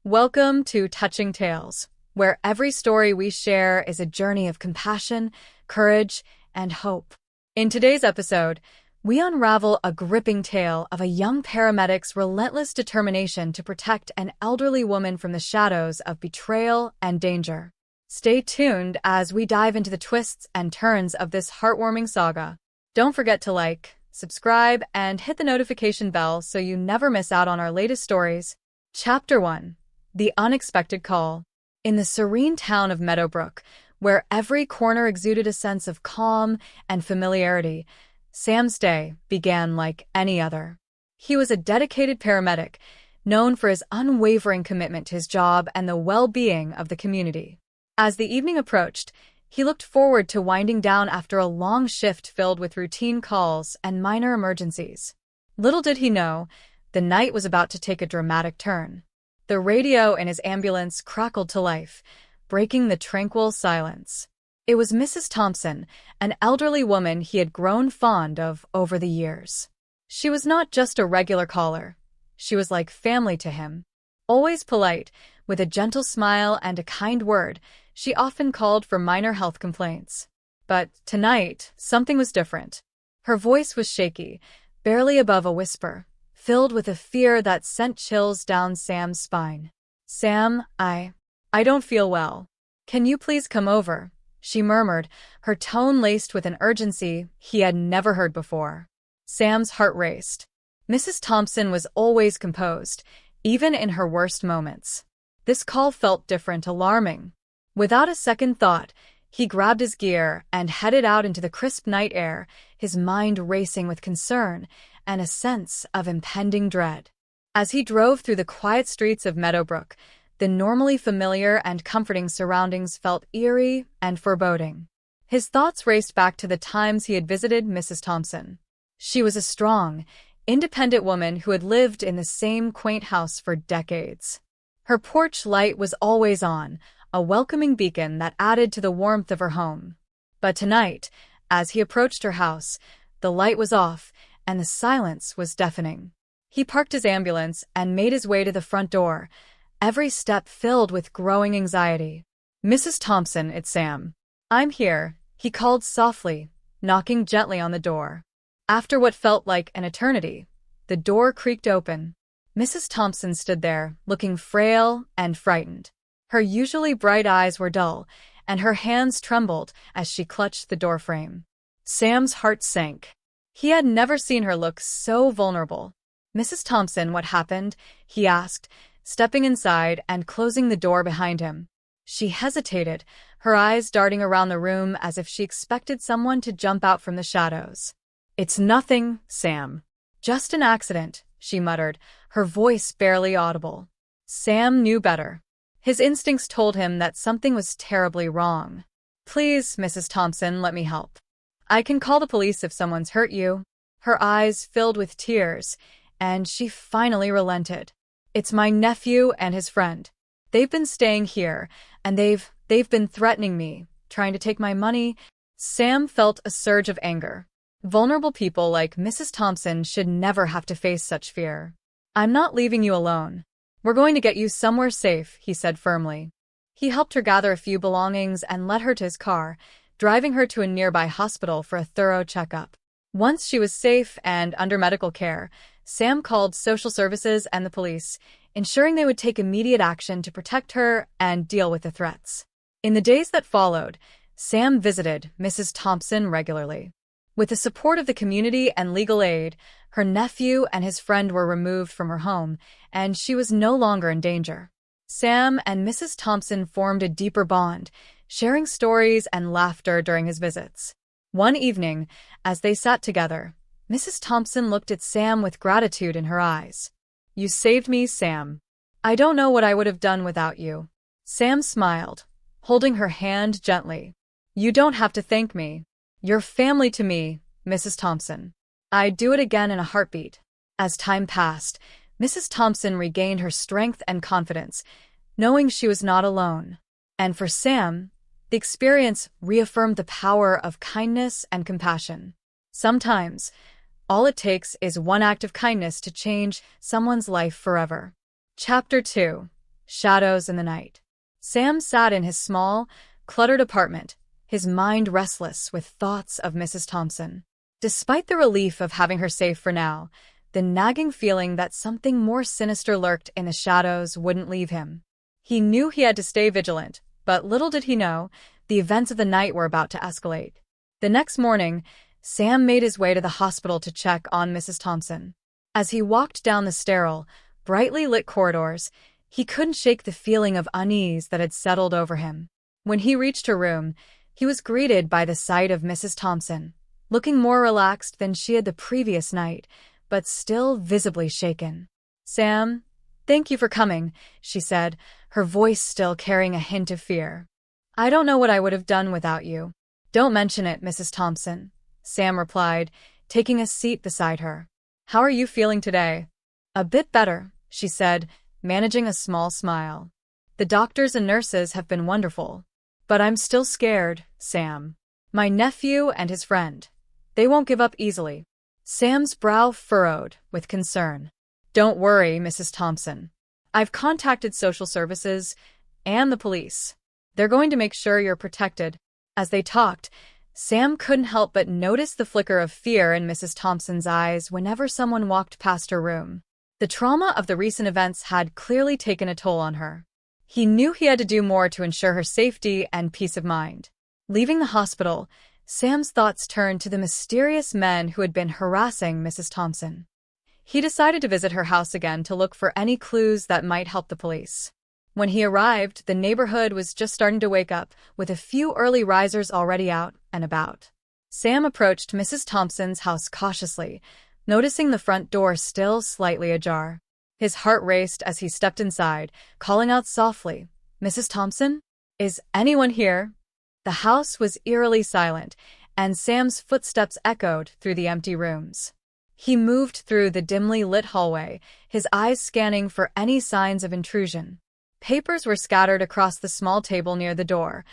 Welcome to Touching Tales, where every story we share is a journey of compassion, courage, and hope. In today's episode, we unravel a gripping tale of a young paramedic's relentless determination to protect an elderly woman from the shadows of betrayal and danger. Stay tuned as we dive into the twists and turns of this heartwarming saga. Don't forget to like, subscribe, and hit the notification bell so you never miss out on our latest stories. Chapter 1. The Unexpected Call. In the serene town of Meadowbrook, where every corner exuded a sense of calm and familiarity, Sam's day began like any other. He was a dedicated paramedic, known for his unwavering commitment to his job and the well-being of the community. As the evening approached, he looked forward to winding down after a long shift filled with routine calls and minor emergencies. Little did he know, the night was about to take a dramatic turn. The radio in his ambulance crackled to life, breaking the tranquil silence. It was Mrs. Thompson, an elderly woman he had grown fond of over the years. She was not just a regular caller. She was like family to him. Always polite, with a gentle smile and a kind word, she often called for minor health complaints. But tonight, something was different. Her voice was shaky, barely above a whisper, filled with a fear that sent chills down Sam's spine. "Sam, I don't feel well. Can you please come over?" she murmured, her tone laced with an urgency he had never heard before. Sam's heart raced. Mrs. Thompson was always composed, even in her worst moments. This call felt different, alarming. Without a second thought, he grabbed his gear and headed out into the crisp night air, his mind racing with concern and a sense of impending dread. As he drove through the quiet streets of Meadowbrook, the normally familiar and comforting surroundings felt eerie and foreboding. His thoughts raced back to the times he had visited Mrs. Thompson. She was a strong, independent woman who had lived in the same quaint house for decades. Her porch light was always on, a welcoming beacon that added to the warmth of her home. But tonight, as he approached her house, the light was off, and the silence was deafening. He parked his ambulance and made his way to the front door, every step filled with growing anxiety. "Mrs. Thompson, it's Sam. I'm here," he called softly, knocking gently on the door. After what felt like an eternity, the door creaked open. Mrs. Thompson stood there, looking frail and frightened. Her usually bright eyes were dull, and her hands trembled as she clutched the doorframe. Sam's heart sank. He had never seen her look so vulnerable. "Mrs. Thompson, what happened?" he asked, stepping inside and closing the door behind him. She hesitated, her eyes darting around the room as if she expected someone to jump out from the shadows. "It's nothing, Sam. Just an accident," she muttered, her voice barely audible. Sam knew better. His instincts told him that something was terribly wrong. "Please, Mrs. Thompson, let me help. I can call the police if someone's hurt you." Her eyes filled with tears, and she finally relented. "It's my nephew and his friend. They've been staying here, and they've been threatening me, trying to take my money." Sam felt a surge of anger. Vulnerable people like Mrs. Thompson should never have to face such fear. "I'm not leaving you alone. We're going to get you somewhere safe," he said firmly. He helped her gather a few belongings and led her to his car, driving her to a nearby hospital for a thorough checkup. Once she was safe and under medical care, Sam called social services and the police, ensuring they would take immediate action to protect her and deal with the threats. In the days that followed, Sam visited Mrs. Thompson regularly. With the support of the community and legal aid, her nephew and his friend were removed from her home, and she was no longer in danger. Sam and Mrs. Thompson formed a deeper bond, sharing stories and laughter during his visits. One evening, as they sat together, Mrs. Thompson looked at Sam with gratitude in her eyes. "You saved me, Sam. I don't know what I would have done without you." Sam smiled, holding her hand gently. "You don't have to thank me. You're family to me, Mrs. Thompson. I'd do it again in a heartbeat." As time passed, Mrs. Thompson regained her strength and confidence, knowing she was not alone. And for Sam, the experience reaffirmed the power of kindness and compassion. Sometimes, all it takes is one act of kindness to change someone's life forever. Chapter 2. shadows in the night. Sam sat in his small, cluttered apartment, his mind restless with thoughts of Mrs. Thompson. Despite the relief of having her safe for now, the nagging feeling that something more sinister lurked in the shadows wouldn't leave him. He knew he had to stay vigilant, but little did he know, the events of the night were about to escalate. The next morning, Sam made his way to the hospital to check on Mrs. Thompson. As he walked down the sterile, brightly lit corridors, he couldn't shake the feeling of unease that had settled over him. When he reached her room, he was greeted by the sight of Mrs. Thompson, looking more relaxed than she had the previous night, but still visibly shaken. "Sam, thank you for coming," she said, her voice still carrying a hint of fear. "I don't know what I would have done without you." "Don't mention it, Mrs. Thompson," Sam replied, taking a seat beside her. "How are you feeling today?" "A bit better," she said, managing a small smile. "The doctors and nurses have been wonderful. But I'm still scared, Sam. My nephew and his friend. They won't give up easily." Sam's brow furrowed with concern. "Don't worry, Mrs. Thompson. I've contacted social services and the police. They're going to make sure you're protected." As they talked, Sam couldn't help but notice the flicker of fear in Mrs. Thompson's eyes whenever someone walked past her room. The trauma of the recent events had clearly taken a toll on her. He knew he had to do more to ensure her safety and peace of mind. Leaving the hospital, Sam's thoughts turned to the mysterious men who had been harassing Mrs. Thompson. He decided to visit her house again to look for any clues that might help the police. When he arrived, the neighborhood was just starting to wake up, with a few early risers already out and about. Sam approached Mrs. Thompson's house cautiously, noticing the front door still slightly ajar. His heart raced as he stepped inside, calling out softly, "Mrs. Thompson? Is anyone here?" The house was eerily silent, and Sam's footsteps echoed through the empty rooms. He moved through the dimly lit hallway, his eyes scanning for any signs of intrusion. Papers were scattered across the small table near the door,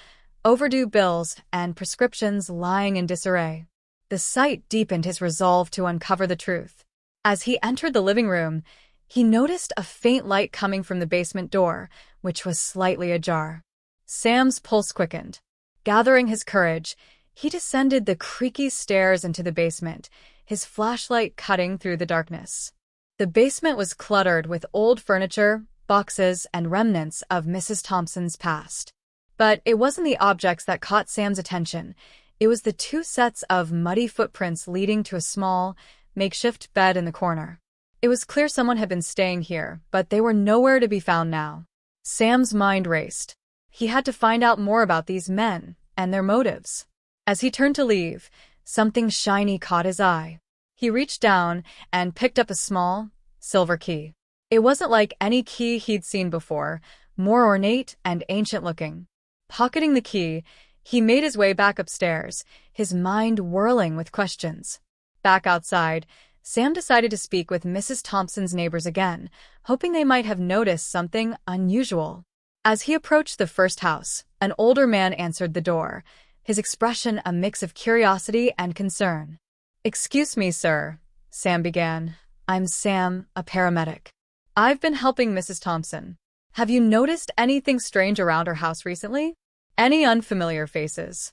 overdue bills and prescriptions lying in disarray. The sight deepened his resolve to uncover the truth. As he entered the living room, he noticed a faint light coming from the basement door, which was slightly ajar. Sam's pulse quickened. Gathering his courage, he descended the creaky stairs into the basement, his flashlight cutting through the darkness. The basement was cluttered with old furniture, boxes, and remnants of Mrs. Thompson's past. But it wasn't the objects that caught Sam's attention. It was the two sets of muddy footprints leading to a small, makeshift bed in the corner. It was clear someone had been staying here, but they were nowhere to be found now. Sam's mind raced. He had to find out more about these men and their motives. As he turned to leave, something shiny caught his eye. He reached down and picked up a small, silver key. It wasn't like any key he'd seen before, more ornate and ancient-looking. Pocketing the key, he made his way back upstairs, his mind whirling with questions. Back outside, Sam decided to speak with Mrs. Thompson's neighbors again, hoping they might have noticed something unusual. As he approached the first house, an older man answered the door, his expression a mix of curiosity and concern. "Excuse me, sir," Sam began. "I'm Sam, a paramedic. I've been helping Mrs. Thompson. Have you noticed anything strange around her house recently? Any unfamiliar faces?"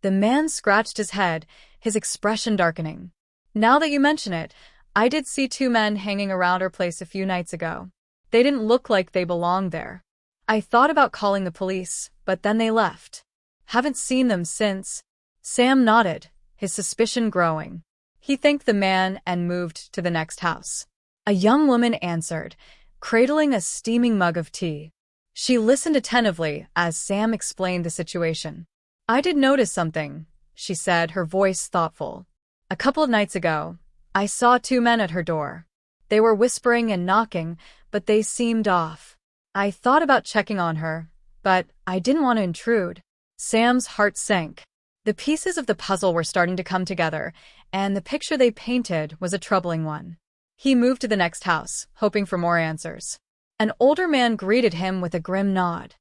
The man scratched his head, his expression darkening. "Now that you mention it, I did see two men hanging around her place a few nights ago. They didn't look like they belonged there. I thought about calling the police, but then they left. Haven't seen them since." Sam nodded, his suspicion growing. He thanked the man and moved to the next house. A young woman answered, cradling a steaming mug of tea. She listened attentively as Sam explained the situation. "I did notice something," she said, her voice thoughtful. "A couple of nights ago, I saw two men at her door. They were whispering and knocking, but they seemed off. I thought about checking on her, but I didn't want to intrude." Sam's heart sank. The pieces of the puzzle were starting to come together, and the picture they painted was a troubling one. He moved to the next house, hoping for more answers. An older man greeted him with a grim nod.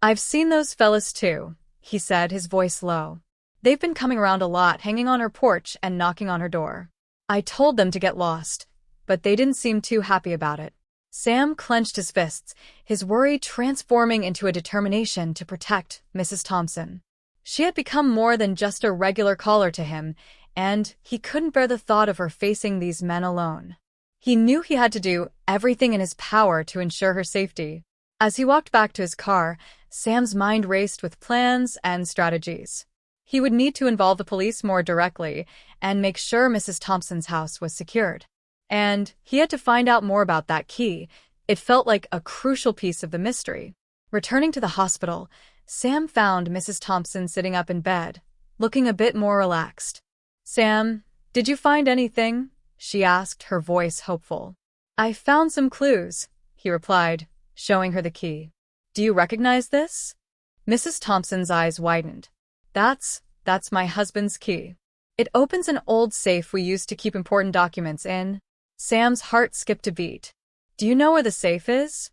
"I've seen those fellas too," he said, his voice low. "They've been coming around a lot, hanging on her porch and knocking on her door. I told them to get lost, but they didn't seem too happy about it." Sam clenched his fists, his worry transforming into a determination to protect Mrs. Thompson. She had become more than just a regular caller to him, and he couldn't bear the thought of her facing these men alone. He knew he had to do everything in his power to ensure her safety. As he walked back to his car, Sam's mind raced with plans and strategies. He would need to involve the police more directly and make sure Mrs. Thompson's house was secured. And he had to find out more about that key. It felt like a crucial piece of the mystery. Returning to the hospital, Sam found Mrs. Thompson sitting up in bed, looking a bit more relaxed. "Sam, did you find anything?" she asked, her voice hopeful. "I found some clues," he replied, showing her the key. "Do you recognize this?" Mrs. Thompson's eyes widened. That's my husband's key. It opens an old safe we used to keep important documents in." Sam's heart skipped a beat. "Do you know where the safe is?"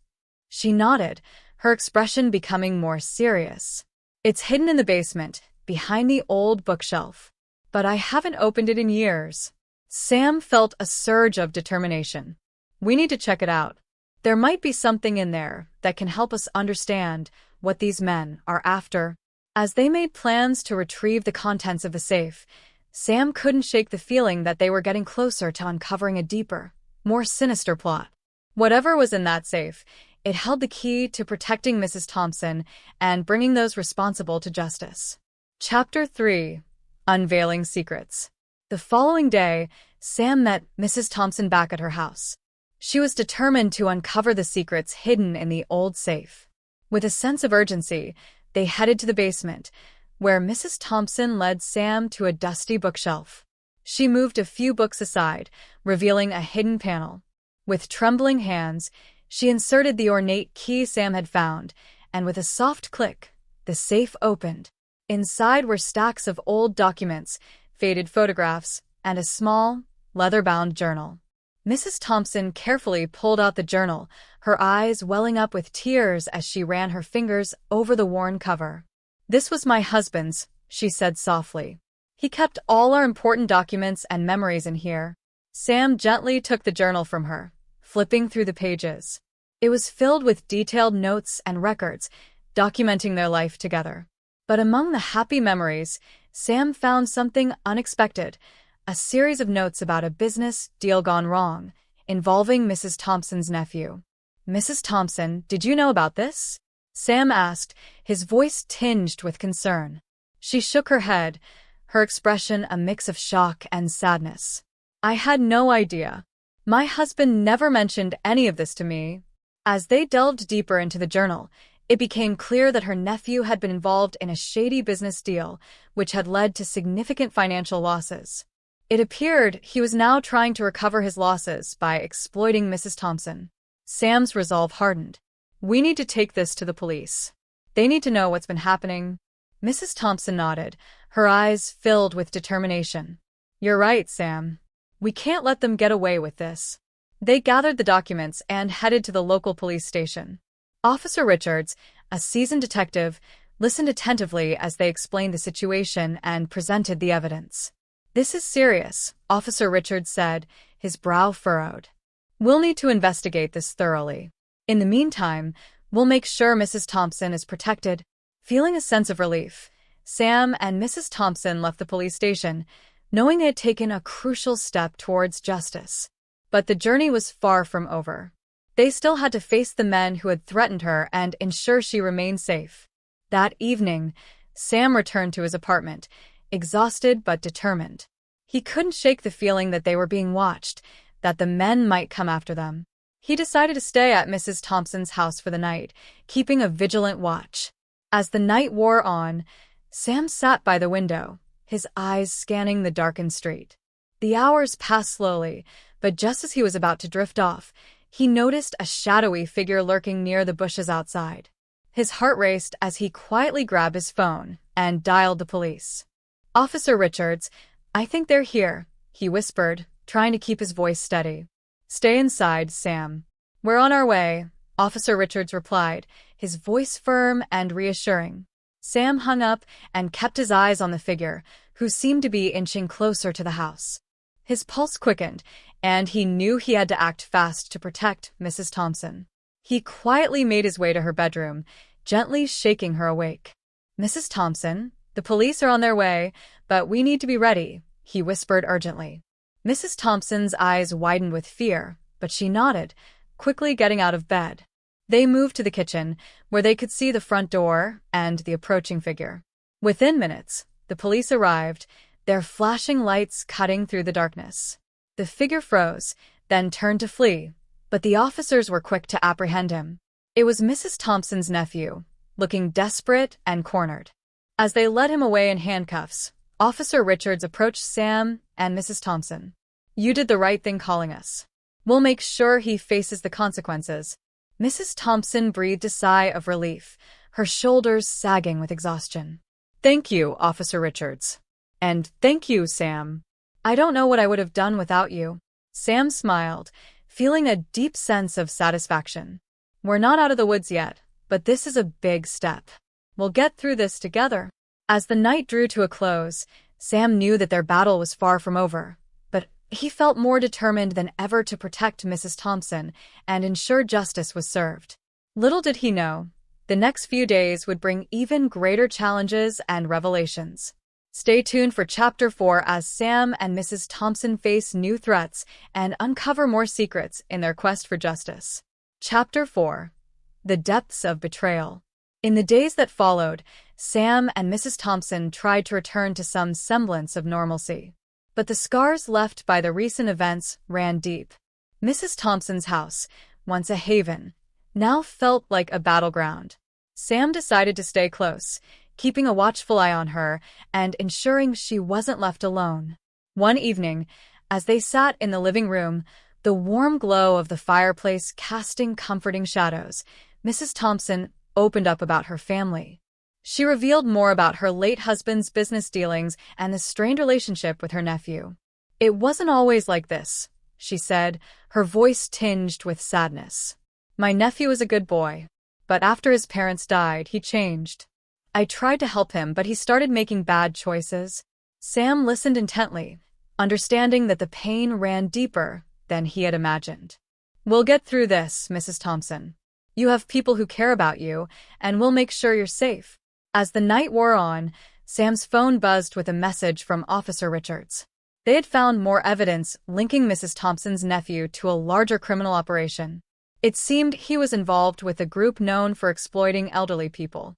She nodded, her expression becoming more serious. "It's hidden in the basement, behind the old bookshelf. But I haven't opened it in years." Sam felt a surge of determination. "We need to check it out. There might be something in there that can help us understand what these men are after." As they made plans to retrieve the contents of the safe, Sam couldn't shake the feeling that they were getting closer to uncovering a deeper, more sinister plot. Whatever was in that safe, it held the key to protecting Mrs. Thompson and bringing those responsible to justice. Chapter 3: Unveiling Secrets. The following day, Sam met Mrs. Thompson back at her house. She was determined to uncover the secrets hidden in the old safe. With a sense of urgency, they headed to the basement, where Mrs. Thompson led Sam to a dusty bookshelf. She moved a few books aside, revealing a hidden panel. With trembling hands, she inserted the ornate key Sam had found, and with a soft click, the safe opened. Inside were stacks of old documents, faded photographs, and a small, leather-bound journal. Mrs. Thompson carefully pulled out the journal, her eyes welling up with tears as she ran her fingers over the worn cover. "This was my husband's," she said softly. "He kept all our important documents and memories in here." Sam gently took the journal from her, flipping through the pages. It was filled with detailed notes and records, documenting their life together. But among the happy memories, Sam found something unexpected: a series of notes about a business deal gone wrong, involving Mrs. Thompson's nephew. "Mrs. Thompson, did you know about this?" Sam asked, his voice tinged with concern. She shook her head, her expression a mix of shock and sadness. "I had no idea. My husband never mentioned any of this to me." As they delved deeper into the journal, it became clear that her nephew had been involved in a shady business deal, which had led to significant financial losses. It appeared he was now trying to recover his losses by exploiting Mrs. Thompson. Sam's resolve hardened. "We need to take this to the police. They need to know what's been happening." Mrs. Thompson nodded, her eyes filled with determination. "You're right, Sam. We can't let them get away with this." They gathered the documents and headed to the local police station. Officer Richards, a seasoned detective, listened attentively as they explained the situation and presented the evidence. "This is serious," Officer Richards said, his brow furrowed. "We'll need to investigate this thoroughly. In the meantime, we'll make sure Mrs. Thompson is protected." Feeling a sense of relief, Sam and Mrs. Thompson left the police station, knowing they had taken a crucial step towards justice. But the journey was far from over. They still had to face the men who had threatened her and ensure she remained safe. That evening, Sam returned to his apartment, exhausted but determined. He couldn't shake the feeling that they were being watched, that the men might come after them. He decided to stay at Mrs. Thompson's house for the night, keeping a vigilant watch. As the night wore on, Sam sat by the window, his eyes scanning the darkened street. The hours passed slowly, but just as he was about to drift off, he noticed a shadowy figure lurking near the bushes outside. His heart raced as he quietly grabbed his phone and dialed the police. "Officer Richards, I think they're here," he whispered, trying to keep his voice steady. "Stay inside, Sam." "We're on our way," Officer Richards replied, his voice firm and reassuring. Sam hung up and kept his eyes on the figure, who seemed to be inching closer to the house. His pulse quickened, and he knew he had to act fast to protect Mrs. Thompson. He quietly made his way to her bedroom, gently shaking her awake. "Mrs. Thompson, the police are on their way, but we need to be ready," he whispered urgently. Mrs. Thompson's eyes widened with fear, but she nodded, quickly getting out of bed. They moved to the kitchen, where they could see the front door and the approaching figure. Within minutes, the police arrived, their flashing lights cutting through the darkness. The figure froze, then turned to flee, but the officers were quick to apprehend him. It was Mrs. Thompson's nephew, looking desperate and cornered. As they led him away in handcuffs, Officer Richards approached Sam and Mrs. Thompson. "You did the right thing calling us. We'll make sure he faces the consequences." Mrs. Thompson breathed a sigh of relief, her shoulders sagging with exhaustion. "Thank you, Officer Richards. And thank you, Sam. I don't know what I would have done without you." Sam smiled, feeling a deep sense of satisfaction. "We're not out of the woods yet, but this is a big step. We'll get through this together." As the night drew to a close, Sam knew that their battle was far from over, but he felt more determined than ever to protect Mrs. Thompson and ensure justice was served. Little did he know, the next few days would bring even greater challenges and revelations. Stay tuned for Chapter 4 as Sam and Mrs. Thompson face new threats and uncover more secrets in their quest for justice. Chapter 4: The Depths of Betrayal. In the days that followed, Sam and Mrs. Thompson tried to return to some semblance of normalcy. But the scars left by the recent events ran deep. Mrs. Thompson's house, once a haven, now felt like a battleground. Sam decided to stay close, keeping a watchful eye on her and ensuring she wasn't left alone. One evening, as they sat in the living room, the warm glow of the fireplace casting comforting shadows, Mrs. Thompson opened up about her family. She revealed more about her late husband's business dealings and the strained relationship with her nephew. "It wasn't always like this," she said, her voice tinged with sadness. "My nephew is a good boy, but after his parents died, he changed. I tried to help him, but he started making bad choices." Sam listened intently, understanding that the pain ran deeper than he had imagined. "We'll get through this, Mrs. Thompson. You have people who care about you, and we'll make sure you're safe." As the night wore on, Sam's phone buzzed with a message from Officer Richards. They had found more evidence linking Mrs. Thompson's nephew to a larger criminal operation. It seemed he was involved with a group known for exploiting elderly people.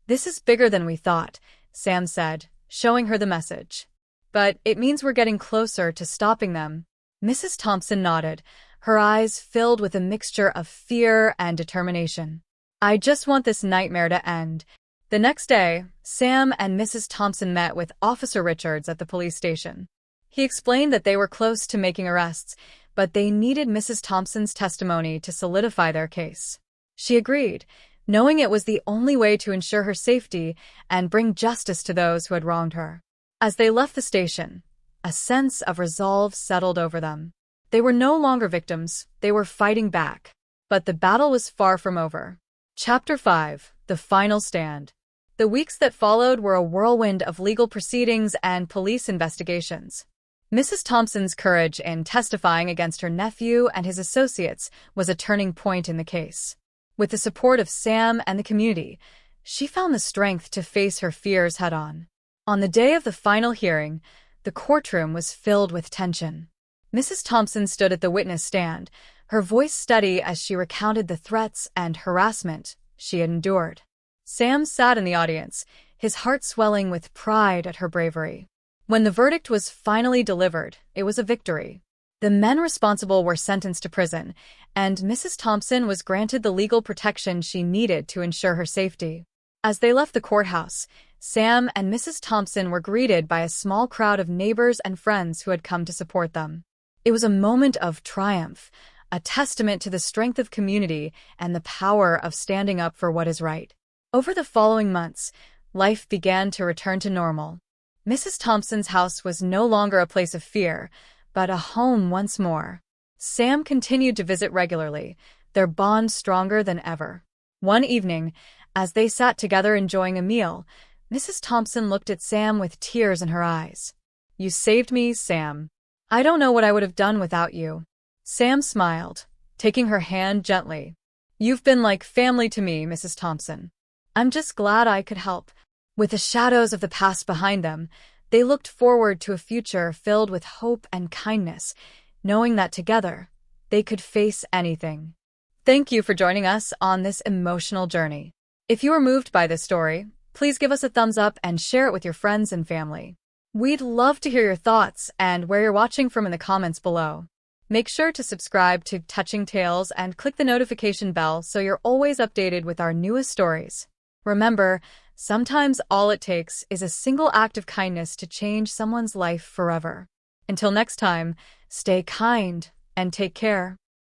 "This is bigger than we thought," Sam said, showing her the message. "But it means we're getting closer to stopping them." Mrs. Thompson nodded, her eyes filled with a mixture of fear and determination. "I just want this nightmare to end." The next day, Sam and Mrs. Thompson met with Officer Richards at the police station. He explained that they were close to making arrests, but they needed Mrs. Thompson's testimony to solidify their case. She agreed, knowing it was the only way to ensure her safety and bring justice to those who had wronged her. As they left the station, a sense of resolve settled over them. They were no longer victims, they were fighting back. But the battle was far from over. Chapter 5: The Final Stand. The weeks that followed were a whirlwind of legal proceedings and police investigations. Mrs. Thompson's courage in testifying against her nephew and his associates was a turning point in the case. With the support of Sam and the community, she found the strength to face her fears head-on. On the day of the final hearing, the courtroom was filled with tension. Mrs. Thompson stood at the witness stand, her voice steady as she recounted the threats and harassment she had endured. Sam sat in the audience, his heart swelling with pride at her bravery. When the verdict was finally delivered, it was a victory. The men responsible were sentenced to prison, and Mrs. Thompson was granted the legal protection she needed to ensure her safety. As they left the courthouse, Sam and Mrs. Thompson were greeted by a small crowd of neighbors and friends who had come to support them. It was a moment of triumph, a testament to the strength of community and the power of standing up for what is right. Over the following months, life began to return to normal. Mrs. Thompson's house was no longer a place of fear, but a home once more. Sam continued to visit regularly, their bond stronger than ever. One evening, as they sat together enjoying a meal, Mrs. Thompson looked at Sam with tears in her eyes. "You saved me, Sam. I don't know what I would have done without you. Sam smiled, taking her hand gently. You've been like family to me, Mrs. Thompson. I'm just glad I could help. With the shadows of the past behind them, they looked forward to a future filled with hope and kindness, knowing that together, they could face anything. Thank you for joining us on this emotional journey. If you were moved by this story, please give us a thumbs up and share it with your friends and family. We'd love to hear your thoughts and where you're watching from in the comments below. Make sure to subscribe to Touching Tales and click the notification bell so you're always updated with our newest stories. Remember, sometimes all it takes is a single act of kindness to change someone's life forever. Until next time, stay kind and take care.